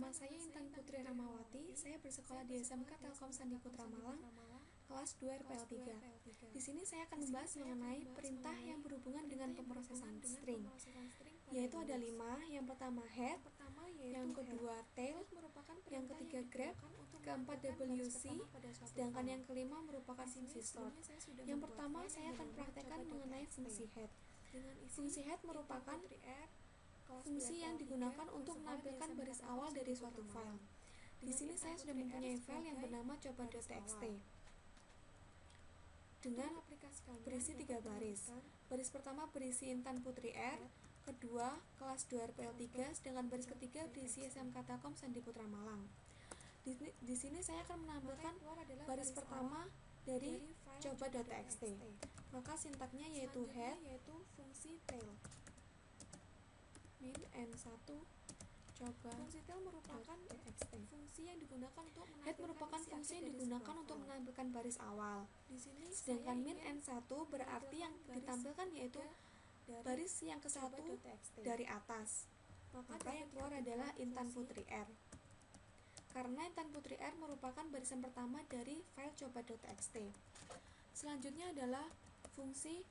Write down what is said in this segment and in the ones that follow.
Nama saya Intan Putri Ramawati, saya bersekolah di SMK Telkom Sandi Putra Malang, kelas 2 RPL 3. Di sini saya akan membahas mengenai perintah yang berhubungan dengan pemrosesan string, yaitu ada 5. Yang pertama head, yang kedua tail, yang ketiga grab, keempat WC, sedangkan yang kelima merupakan fungsi sort. Yang pertama saya akan praktekkan mengenai fungsi head. Fungsi head merupakan fungsi yang digunakan untuk menampilkan baris awal dari suatu file. Di sini saya sudah mempunyai file yang bernama coba.txt dengan berisi 3 baris. Baris pertama berisi Intan Putri R, kedua kelas 2 RPL 3, sedangkan baris ketiga berisi SMK Telkom Sandi Putra Malang. Di sini saya akan menampilkan baris pertama dari coba.txt. Maka sintaknya yaitu head, yaitu fungsi tail. Min n1 coba. Fungsi tail merupakan fungsi yang digunakan untuk menampilkan baris awal. Di sini sedangkan min n1 berarti yang ditampilkan yaitu baris yang ke-1 dari atas. Maka yang keluar adalah Intan Putri R. Karena Intan Putri R merupakan barisan pertama dari file coba.txt. Selanjutnya adalah fungsi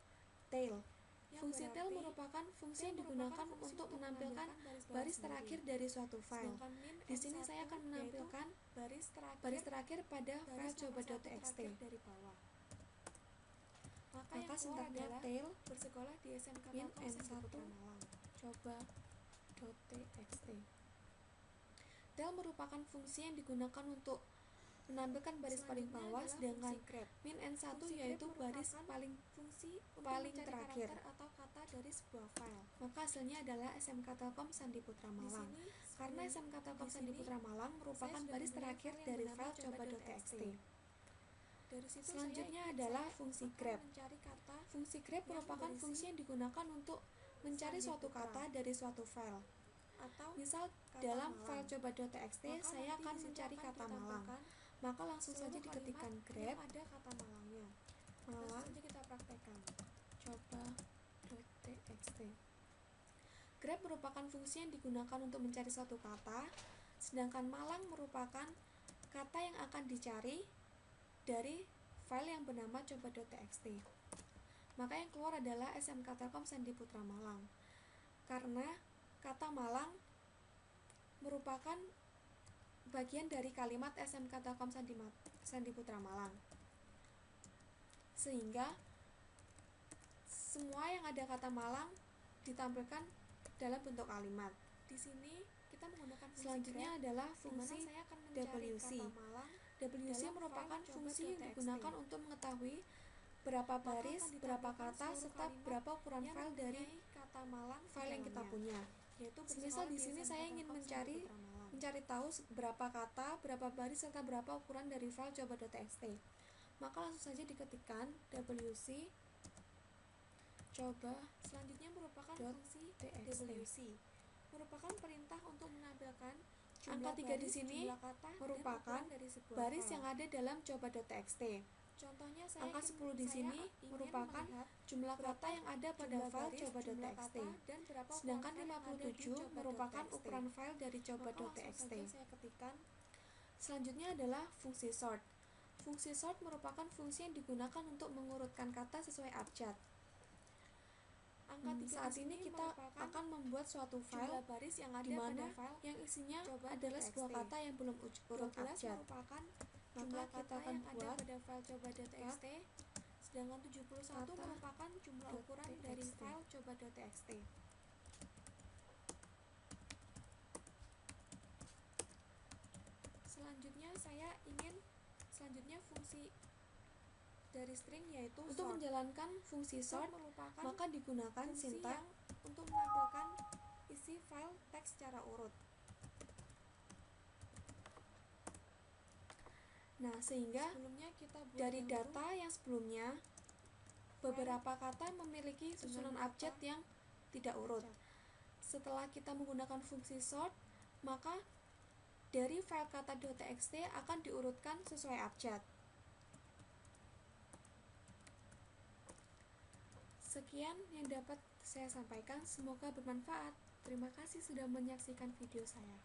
tail. Fungsi tail merupakan fungsi yang digunakan untuk menampilkan baris terakhir dari suatu file. Di sini saya akan menampilkan baris terakhir pada file coba.txt. Maka sintaknya tail bersekolah di SMK min n1 coba.txt. Tail merupakan fungsi yang digunakan untuk menampilkan baris paling bawah, sedangkan min n1 yaitu baris paling terakhir atau kata dari sebuah file. Maka hasilnya adalah SMK Telkom Sandi Putra Malang. Karena SMK Telkom Sandi Putra Malang merupakan baris terakhir dari file coba.txt. Selanjutnya adalah fungsi grab. Fungsi grab merupakan fungsi yang digunakan untuk mencari suatu kata dari suatu file. Misal dalam file coba.txt saya akan mencari kata Malang. Maka langsung saja diketikkan grab ada kata Malangnya. Malang kita praktekkan. Coba.txt. Grab merupakan fungsi yang digunakan untuk mencari suatu kata, sedangkan Malang merupakan kata yang akan dicari dari file yang bernama coba.txt. Maka yang keluar adalah SMK Telkom Sandi Putra Malang. Karena kata Malang merupakan bagian dari kalimat SMK Telkom Sandi Putra Malang. Sehingga semua yang ada kata Malang ditampilkan dalam bentuk kalimat. Di sini kita menggunakan fungsi selanjutnya adalah fungsi WC. WC merupakan fungsi yang digunakan untuk mengetahui berapa baris, berapa kata, serta berapa ukuran file dari file yang kita punya. Misal di sini saya ingin mencari tahu berapa kata, berapa baris, serta berapa ukuran dari file coba.txt. Maka langsung saja diketikkan WC coba. Selanjutnya merupakan fungsi WC. Merupakan perintah untuk menampilkan angka 3 di sini merupakan baris yang ada dalam coba.txt. Contohnya angka 10 di sini merupakan jumlah kata yang ada pada file coba.txt. Sedangkan 57 merupakan ukuran file dari coba.txt. Selanjutnya adalah fungsi sort. Fungsi sort merupakan fungsi yang digunakan untuk mengurutkan kata sesuai abjad. Saat ini kita akan membuat suatu file di mana yang isinya adalah sebuah kata yang belum urut abjad. Maka kita akan buat pada file coba.txt, sedangkan 71 merupakan jumlah ukuran dari file coba.txt. Selanjutnya fungsi dari string yaitu untuk sort. Menjalankan fungsi sort maka digunakan sintak untuk menampilkan isi file teks secara urut. Nah, sehingga dari data yang sebelumnya beberapa kata memiliki susunan abjad yang tidak urut. Setelah kita menggunakan fungsi sort, maka dari file kata.txt akan diurutkan sesuai abjad. Sekian yang dapat saya sampaikan, semoga bermanfaat. Terima kasih sudah menyaksikan video saya.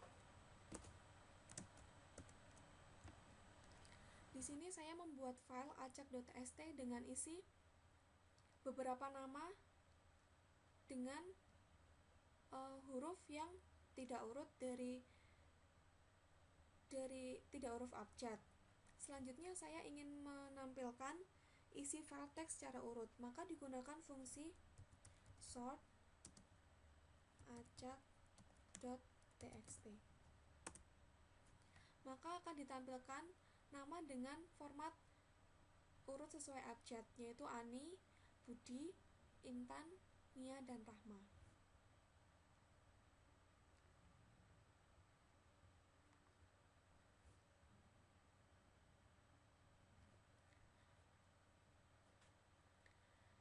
Di sini saya membuat file acak.txt dengan isi beberapa nama dengan huruf yang tidak urut dari tidak huruf abjad. Selanjutnya saya ingin menampilkan isi file teks secara urut, maka digunakan fungsi sort acak.txt. Maka akan ditampilkan nama dengan format urut sesuai abjad, yaitu Ani, Budi, Intan, Nia, dan Rahma.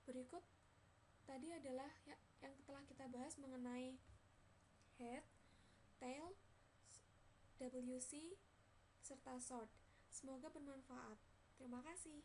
Berikut tadi adalah yang telah kita bahas mengenai head, tail, WC, serta sort. Semoga bermanfaat. Terima kasih.